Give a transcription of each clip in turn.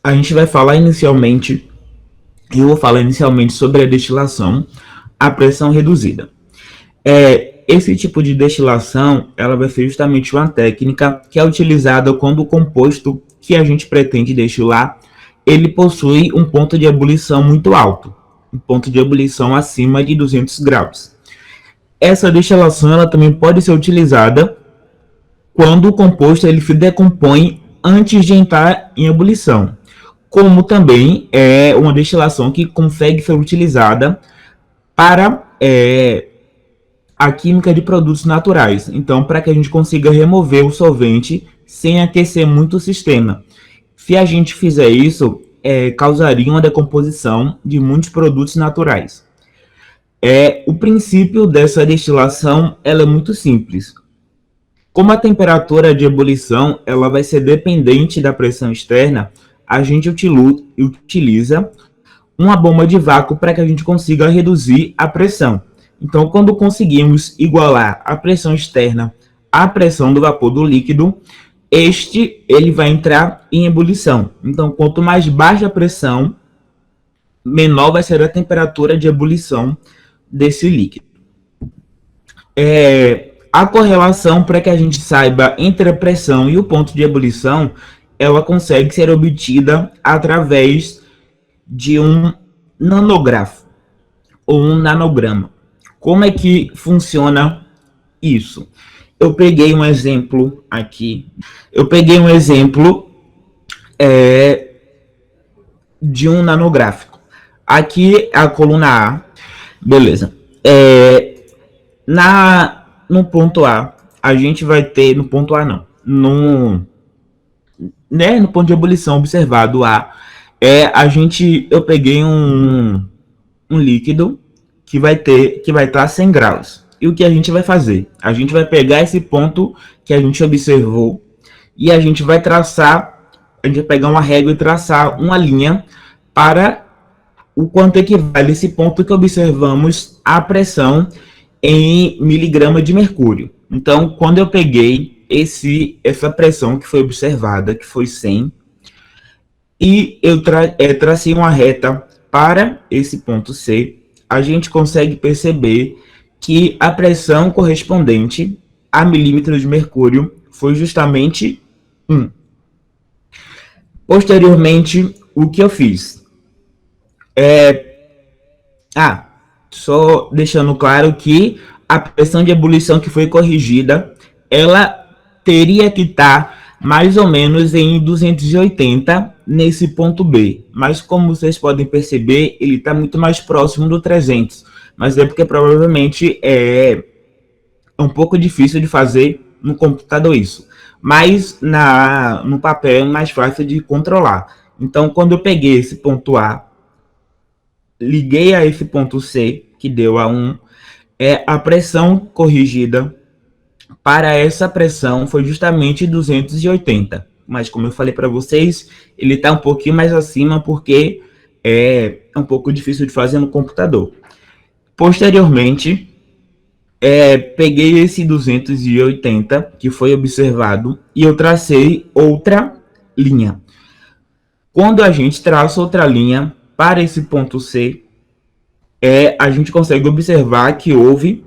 A gente vai falar inicialmente, eu vou falar inicialmente sobre a destilação a pressão reduzida. Esse tipo de destilação, ela vai ser justamente uma técnica que é utilizada quando o composto que a gente pretende destilar, ele possui um ponto de ebulição muito alto, um ponto de ebulição acima de 200 graus. Essa destilação ela também pode ser utilizada quando o composto ele se decompõe antes de entrar em ebulição, como também é uma destilação que consegue ser utilizada para a química de produtos naturais. Então, para que a gente consiga remover o solvente sem aquecer muito o sistema. Se a gente fizer isso, causaria uma decomposição de muitos produtos naturais. O princípio dessa destilação ela é muito simples. Como a temperatura de ebulição ela vai ser dependente da pressão externa, a gente utiliza uma bomba de vácuo para que a gente consiga reduzir a pressão. Então, quando conseguimos igualar a pressão externa à pressão do vapor do líquido, ele vai entrar em ebulição. Então, quanto mais baixa a pressão, menor vai ser a temperatura de ebulição desse líquido. A correlação para que a gente saiba entre a pressão e o ponto de ebulição, ela consegue ser obtida através de um nanógrafo ou um nanograma. Como é que funciona isso? Eu peguei um exemplo aqui. Eu peguei um exemplo de um nanográfico. Aqui é a coluna A. Beleza. No ponto A, a gente vai ter... No ponto A, não. No ponto de ebulição observado A, eu peguei um líquido que vai estar a 100 graus. E o que a gente vai fazer? A gente vai pegar esse ponto que a gente observou e a gente vai pegar uma régua e traçar uma linha para o quanto equivale esse ponto que observamos a pressão em miligrama de mercúrio. Então, quando eu peguei essa pressão que foi observada, que foi 100, e eu tracei uma reta para esse ponto C, a gente consegue perceber que a pressão correspondente a milímetros de mercúrio foi justamente 1. Posteriormente, o que eu fiz? Só deixando claro que a pressão de ebulição que foi corrigida, ela teria que estar mais ou menos em 280 nesse ponto B. Mas como vocês podem perceber, ele está muito mais próximo do 300. Mas é porque provavelmente é um pouco difícil de fazer no computador isso. Mas no papel é mais fácil de controlar. Então, quando eu peguei esse ponto A, liguei a esse ponto C, que deu a 1, a pressão corrigida para essa pressão foi justamente 280. Mas como eu falei para vocês, ele está um pouquinho mais acima porque é um pouco difícil de fazer no computador. Posteriormente, peguei esse 280 que foi observado e eu tracei outra linha. Quando a gente traça outra linha para esse ponto C, a gente consegue observar que houve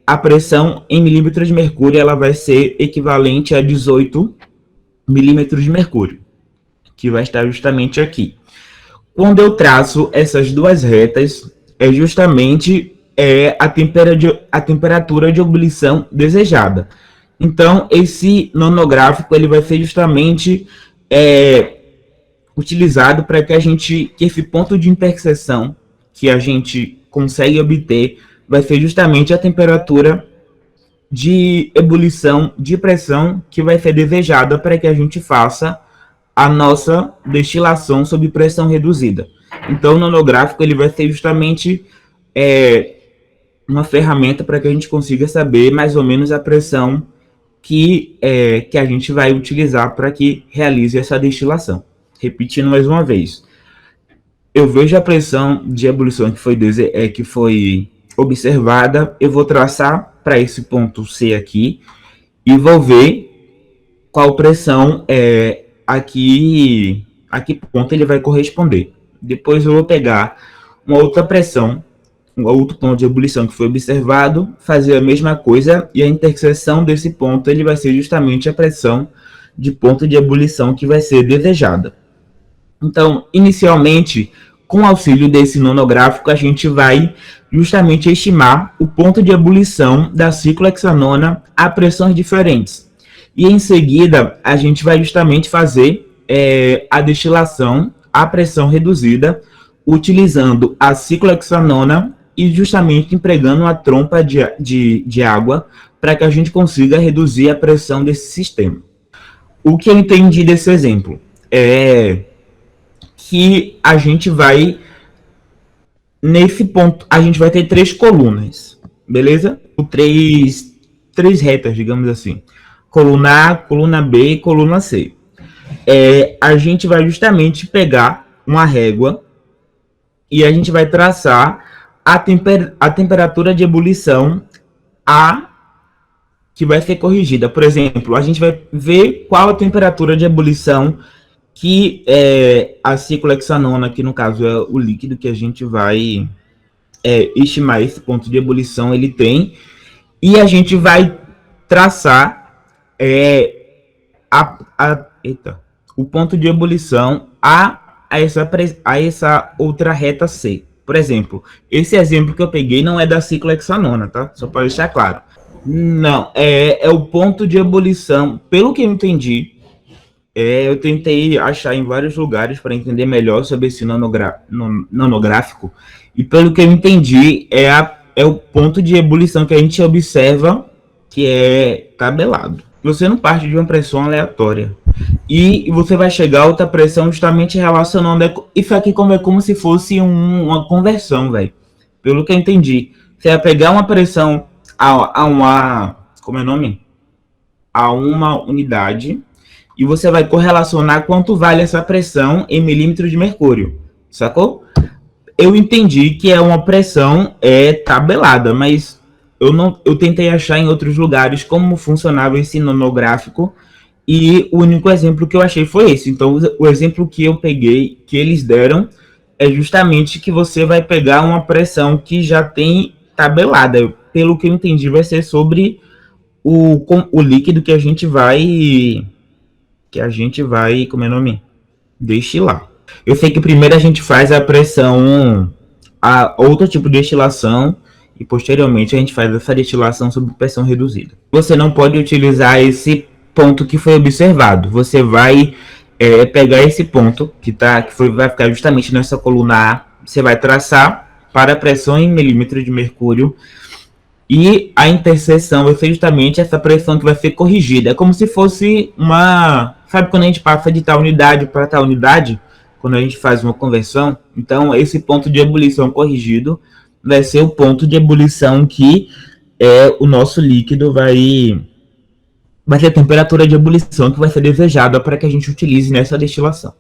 a pressão em milímetros de mercúrio, ela vai ser equivalente a 18 milímetros de mercúrio, que vai estar justamente aqui. Quando eu traço essas duas retas, é justamente a temperatura de ebulição desejada. Então, esse nanográfico ele vai ser justamente utilizado para que esse ponto de interseção que a gente consegue obter vai ser justamente a temperatura de ebulição de pressão que vai ser desejada para que a gente faça a nossa destilação sob pressão reduzida. Então, o nanográfico ele vai ser justamente uma ferramenta para que a gente consiga saber mais ou menos a pressão que a gente vai utilizar para que realize essa destilação. Repetindo mais uma vez, eu vejo a pressão de ebulição que foi observada, eu vou traçar para esse ponto C aqui e vou ver qual pressão a que ponto ele vai corresponder. Depois eu vou pegar uma outra pressão, um outro ponto de ebulição que foi observado, fazer a mesma coisa, e a interseção desse ponto ele vai ser justamente a pressão de ponto de ebulição que vai ser desejada. Então, inicialmente, com auxílio desse nanográfico, a gente vai justamente estimar o ponto de ebulição da ciclohexanona a pressões diferentes. E em seguida, a gente vai justamente fazer a destilação a pressão reduzida, utilizando a ciclohexanona e justamente empregando uma trompa de água para que a gente consiga reduzir a pressão desse sistema. O que eu entendi desse exemplo é que a gente vai, nesse ponto, a gente vai ter 3 colunas, beleza? Três retas, digamos assim. Coluna A, coluna B e coluna C. A gente vai justamente pegar uma régua e a gente vai traçar a temperatura de ebulição A que vai ser corrigida. Por exemplo, a gente vai ver qual a temperatura de ebulição que a ciclohexanona, que no caso é o líquido que a gente vai estimar esse ponto de ebulição, ele tem, e a gente vai traçar o ponto de ebulição a essa outra reta C. Por exemplo, esse exemplo que eu peguei não é da ciclohexanona, tá? Só para deixar claro. Não, é o ponto de ebulição, pelo que eu entendi. Eu tentei achar em vários lugares para entender melhor sobre esse nanográfico, e pelo que eu entendi, é o ponto de ebulição que a gente observa que é tabelado. Você não parte de uma pressão aleatória e você vai chegar a outra pressão justamente relacionando. Isso aqui é como se fosse uma conversão, velho. Pelo que eu entendi, você vai pegar uma pressão a uma. Como é o nome? A uma unidade. E você vai correlacionar quanto vale essa pressão em milímetros de mercúrio. Sacou? Eu entendi que é uma pressão tabelada, mas eu tentei achar em outros lugares como funcionava esse nanográfico, e o único exemplo que eu achei foi esse. Então, o exemplo que eu peguei, que eles deram, é justamente que você vai pegar uma pressão que já tem tabelada. Pelo que eu entendi, vai ser sobre o líquido que a gente vai, como é o nome? Destilar. Eu sei que primeiro a gente faz a pressão, a outro tipo de destilação, e posteriormente a gente faz essa destilação sob pressão reduzida. Você não pode utilizar esse ponto que foi observado. Você vai pegar esse ponto vai ficar justamente nessa coluna A. Você vai traçar para a pressão em milímetros de mercúrio, e a interseção vai ser justamente essa pressão que vai ser corrigida. É como se fosse uma... Sabe quando a gente passa de tal unidade para tal unidade? Quando a gente faz uma conversão? Então, esse ponto de ebulição corrigido vai ser o ponto de ebulição que o nosso líquido vai ter a temperatura de ebulição que vai ser desejada para que a gente utilize nessa destilação.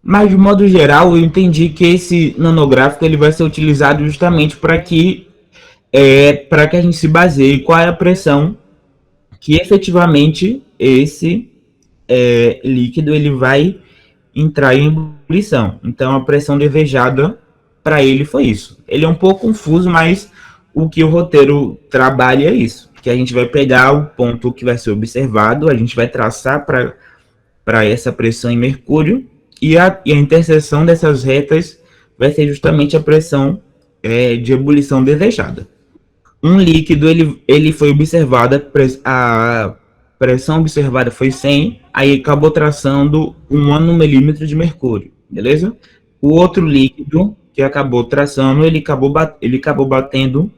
Mas, de modo geral, eu entendi que esse nanográfico ele vai ser utilizado justamente para que a gente se baseie qual é a pressão que efetivamente esse líquido ele vai entrar em ebulição. Então a pressão desejada para ele foi isso. Ele é um pouco confuso, mas o que o roteiro trabalha é isso, que a gente vai pegar o ponto que vai ser observado, a gente vai traçar para essa pressão em mercúrio, e a interseção dessas retas vai ser justamente a pressão de ebulição desejada. Um líquido ele foi observado, a pressão observada foi 100, aí acabou traçando 1 milímetro de mercúrio, beleza? O outro líquido que acabou traçando, ele acabou batendo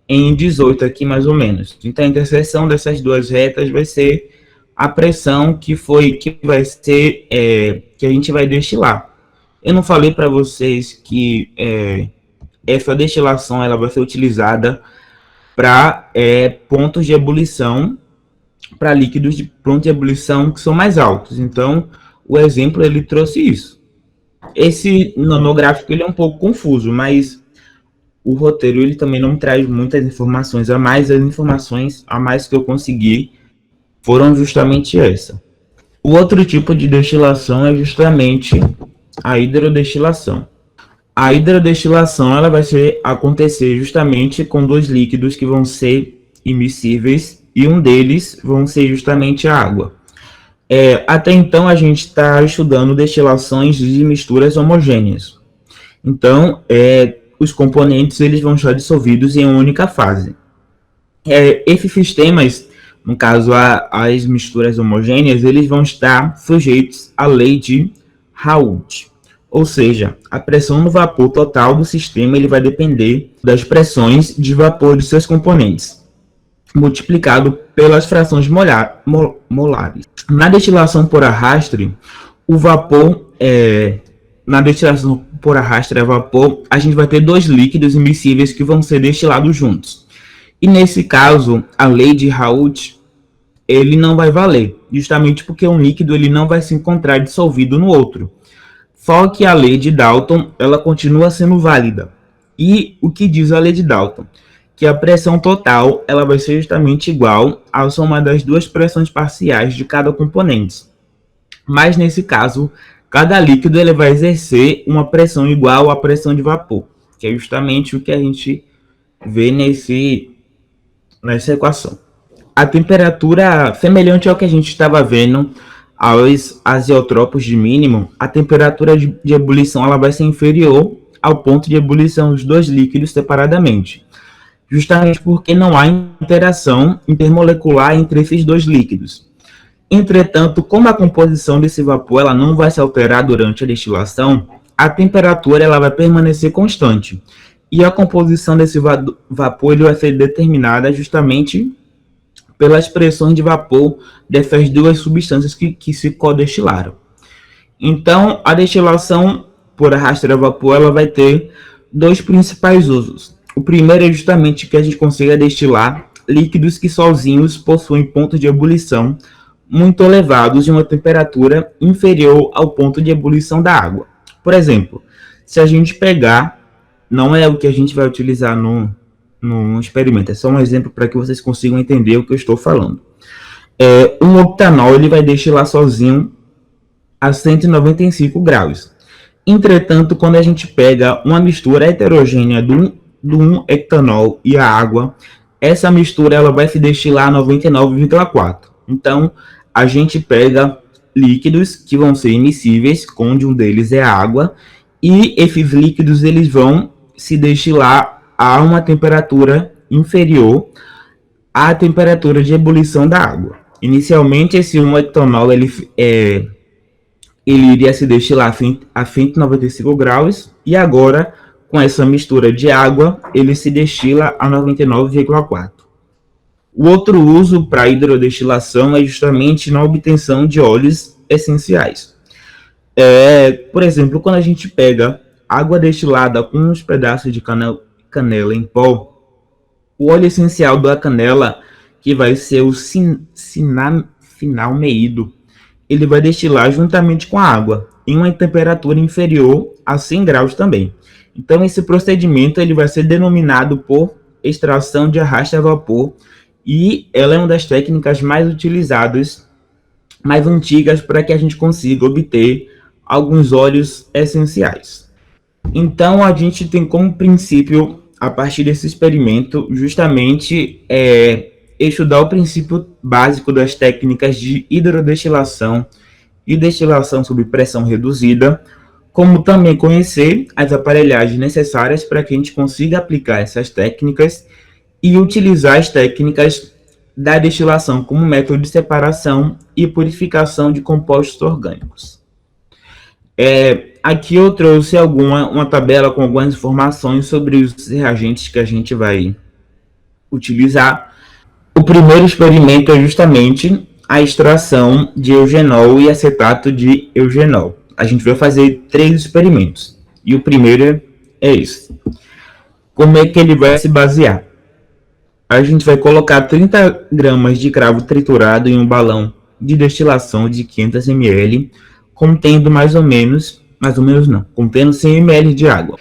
em 18 aqui mais ou menos. Então a interseção dessas duas retas vai ser a pressão que vai ser que a gente vai destilar. Eu não falei para vocês que essa destilação ela vai ser utilizada para pontos de ebulição, para líquidos de ponto de ebulição que são mais altos. Então, o exemplo ele trouxe isso. Esse nanográfico ele é um pouco confuso, mas o roteiro ele também não traz muitas informações a mais. As informações a mais que eu consegui foram justamente essa. O outro tipo de destilação é justamente a hidrodestilação. A hidrodestilação ela vai acontecer justamente com dois líquidos que vão ser immiscíveis e um deles vão ser justamente a água. Até então a gente está estudando destilações de misturas homogêneas. Então, os componentes eles vão estar dissolvidos em uma única fase. Esses sistemas, no caso as misturas homogêneas, eles vão estar sujeitos à lei de Raoult. Ou seja, a pressão no vapor total do sistema ele vai depender das pressões de vapor de seus componentes, multiplicado pelas frações molares. Na destilação por arraste, o vapor, na destilação por arraste a vapor, a gente vai ter dois líquidos immiscíveis que vão ser destilados juntos. E nesse caso, a lei de Raoult ele não vai valer, justamente porque um líquido ele não vai se encontrar dissolvido no outro. Só que a lei de Dalton ela continua sendo válida. E o que diz a lei de Dalton? Que a pressão total ela vai ser justamente igual à soma das duas pressões parciais de cada componente. Mas nesse caso, cada líquido ele vai exercer uma pressão igual à pressão de vapor, que é justamente o que a gente vê nessa equação. A temperatura semelhante ao que a gente estava vendo aos azeotropos de mínimo, a temperatura de ebulição ela vai ser inferior ao ponto de ebulição dos dois líquidos separadamente, justamente porque não há interação intermolecular entre esses dois líquidos. Entretanto, como a composição desse vapor ela não vai se alterar durante a destilação, a temperatura ela vai permanecer constante. E a composição desse vapor ele vai ser determinada justamente pelas pressões de vapor dessas duas substâncias que se codestilaram. Então, a destilação por arraste a vapor ela vai ter dois principais usos. O primeiro é justamente que a gente consiga destilar líquidos que sozinhos possuem pontos de ebulição muito elevados e uma temperatura inferior ao ponto de ebulição da água. Por exemplo, se a gente pegar, não é o que a gente vai utilizar no experimento, é só um exemplo para que vocês consigam entender o que eu estou falando. Um octanol ele vai destilar sozinho a 195 graus. Entretanto, quando a gente pega uma mistura heterogênea do 1-hectanol e a água, essa mistura ela vai se destilar a 99,4. Então, a gente pega líquidos que vão ser immiscíveis, onde um deles é a água, e esses líquidos eles vão se destilar a uma temperatura inferior à temperatura de ebulição da água. Inicialmente, esse 1-hectanol ele iria se destilar a 195 graus e agora, com essa mistura de água, ele se destila a 99,4. O outro uso para a hidrodestilação é justamente na obtenção de óleos essenciais. Por exemplo, quando a gente pega água destilada com uns pedaços de canela em pó, o óleo essencial da canela, que vai ser o cinalmeído, ele vai destilar juntamente com a água, em uma temperatura inferior a 100 graus também. Então, esse procedimento ele vai ser denominado por extração de arraste a vapor, e ela é uma das técnicas mais utilizadas, mais antigas, para que a gente consiga obter alguns óleos essenciais. Então, a gente tem como princípio, a partir desse experimento, justamente estudar o princípio básico das técnicas de hidrodestilação e destilação sob pressão reduzida, como também conhecer as aparelhagens necessárias para que a gente consiga aplicar essas técnicas e utilizar as técnicas da destilação como método de separação e purificação de compostos orgânicos. Aqui eu trouxe uma tabela com algumas informações sobre os reagentes que a gente vai utilizar. O primeiro experimento é justamente a extração de eugenol e acetato de eugenol. A gente vai fazer 3 experimentos e o primeiro é esse. Como é que ele vai se basear? A gente vai colocar 30 gramas de cravo triturado em um balão de destilação de 500 ml, contendo contendo 100 ml de água.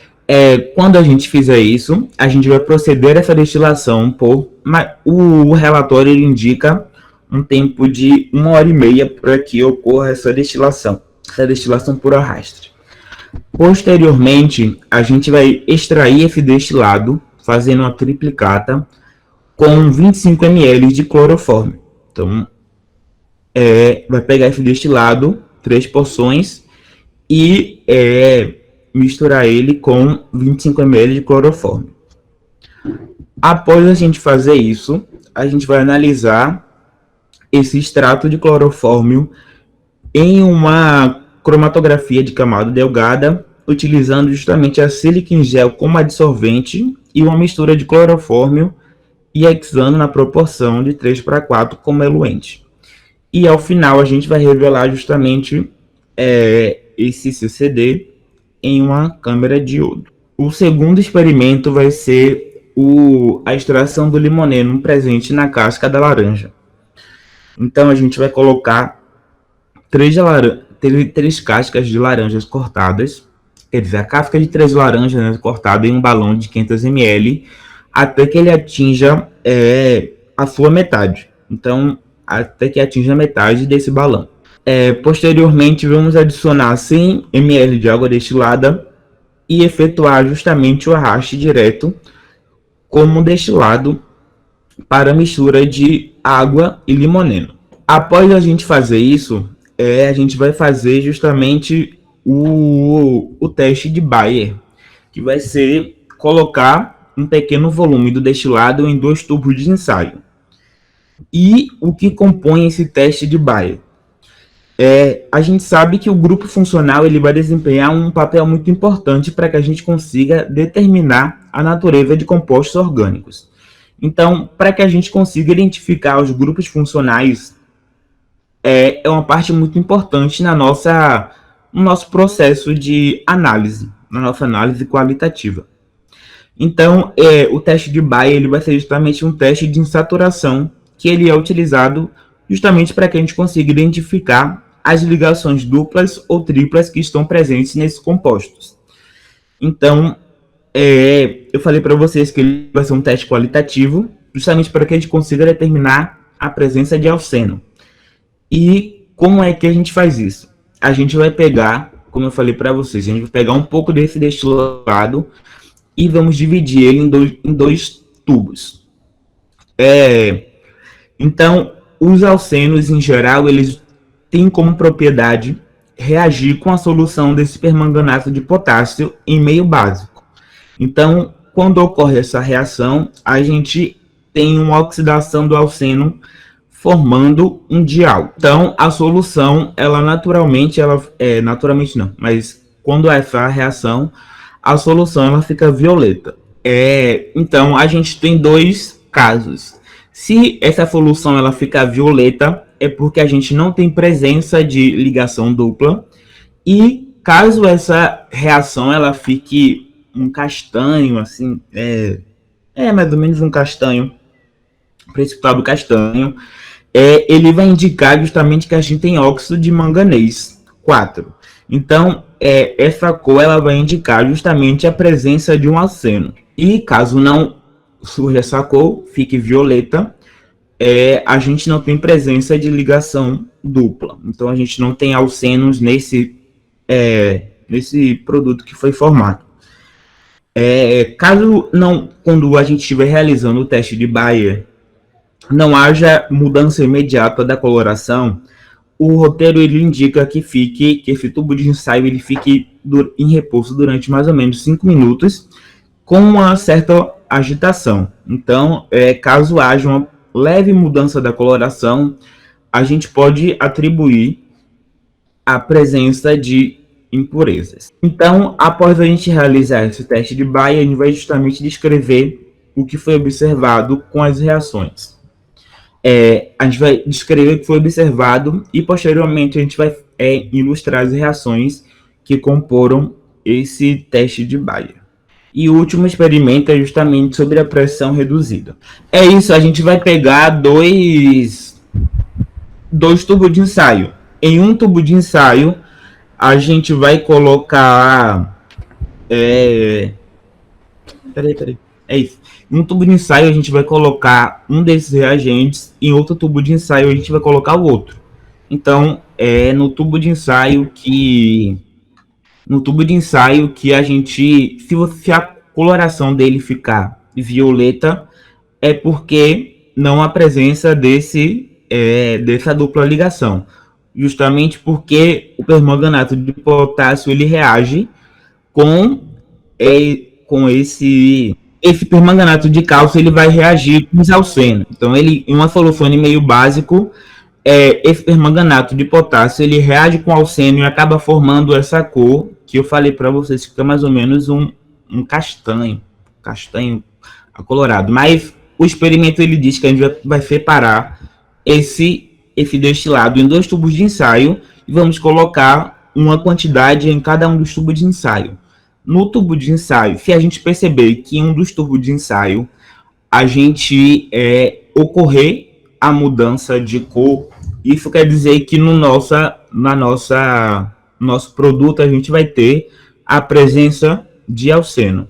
Quando a gente fizer isso, a gente vai proceder a essa destilação o relatório ele indica um tempo de 1 hora e meia para que ocorra essa destilação por arraste. Posteriormente, a gente vai extrair esse destilado, fazendo uma triplicata com 25 ml de clorofórmio. Então, vai pegar esse destilado, 3 porções, e misturar ele com 25 ml de clorofórmio. Após a gente fazer isso, a gente vai analisar esse extrato de clorofórmio em uma cromatografia de camada delgada, utilizando justamente a silicon gel como adsorvente e uma mistura de clorofórmio e hexano na proporção de 3:4 como eluente. E ao final a gente vai revelar justamente esse CCD em uma câmera de iodo. O segundo experimento vai ser a extração do limoneno presente na casca da laranja. Então a gente vai colocar 3 cascas de laranjas cortadas, quer dizer, a casca de 3 laranjas, né, cortada em um balão de 500 ml, até que ele atinja a sua metade. Então, até que atinja a metade desse balão. Posteriormente, vamos adicionar 100 ml de água destilada e efetuar justamente o arraste direto como destilado para a mistura de água e limoneno. Após a gente fazer isso, a gente vai fazer justamente o teste de Bayer, que vai ser colocar um pequeno volume do destilado em 2 tubos de ensaio. E o que compõe esse teste de Bayer? A gente sabe que o grupo funcional ele vai desempenhar um papel muito importante para que a gente consiga determinar a natureza de compostos orgânicos. Então, para que a gente consiga identificar os grupos funcionais, é uma parte muito importante no nosso processo de análise, na nossa análise qualitativa. Então, o teste de Bayer ele vai ser justamente um teste de insaturação, que ele é utilizado justamente para que a gente consiga identificar as ligações duplas ou triplas que estão presentes nesses compostos. Então, eu falei para vocês que ele vai ser um teste qualitativo, justamente para que a gente consiga determinar a presença de alceno. E como é que a gente faz isso? A gente vai pegar, como eu falei para vocês, a gente vai pegar um pouco desse destilado e vamos dividir ele em dois tubos. Então, os alcenos, em geral, eles têm como propriedade reagir com a solução desse permanganato de potássio em meio básico. Então, quando ocorre essa reação, a gente tem uma oxidação do alceno formando um dial. Então, a solução, naturalmente não, mas quando há essa reação, a solução ela fica violeta. Então, a gente tem 2 casos. Se essa solução ela ficar violeta, é porque a gente não tem presença de ligação dupla. E caso essa reação ela fique um castanho, assim, mais ou menos um castanho, precipitado castanho, ele vai indicar justamente que a gente tem óxido de manganês 4. Então, essa cor ela vai indicar justamente a presença de um alceno. E caso não surja essa cor, fique violeta, a gente não tem presença de ligação dupla. Então, a gente não tem alcenos nesse produto que foi formado. Caso não, quando a gente estiver realizando o teste de Bayer, não haja mudança imediata da coloração, o roteiro ele indica que esse tubo de ensaio ele fique em repouso durante mais ou menos 5 minutos, com uma certa agitação. Então, caso haja uma leve mudança da coloração, a gente pode atribuir a presença de impurezas. Então, após a gente realizar esse teste de Bayer, a gente vai justamente descrever o que foi observado com as reações. A gente vai descrever o que foi observado e posteriormente a gente vai ilustrar as reações que comporam esse teste de Bayer. E o último experimento é justamente sobre a pressão reduzida. É isso, a gente vai pegar dois tubos de ensaio. Em um tubo de ensaio, a gente vai colocar... Peraí. É isso. Em um tubo de ensaio a gente vai colocar um desses reagentes, em outro tubo de ensaio a gente vai colocar o outro. Então, é no tubo de ensaio que a gente, se a coloração dele ficar violeta, é porque não há presença dessa dupla ligação. Justamente porque o permanganato de potássio ele reage com, com esse permanganato de cálcio, ele vai reagir com isalceno. Então, ele, em uma solução meio básico, esse permanganato de potássio ele reage com alceno e acaba formando essa cor que eu falei para vocês, que fica mais ou menos um castanho acolorado. Mas o experimento ele diz que a gente vai separar esse destilado em 2 tubos de ensaio e vamos colocar uma quantidade em cada um dos tubos de ensaio. No tubo de ensaio, se a gente perceber que em um dos tubos de ensaio a gente ocorrer a mudança de cor, isso quer dizer que no nosso produto a gente vai ter a presença de alceno.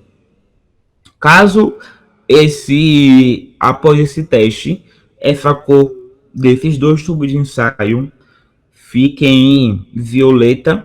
Caso após esse teste, essa cor desses 2 tubos de ensaio fiquem violeta,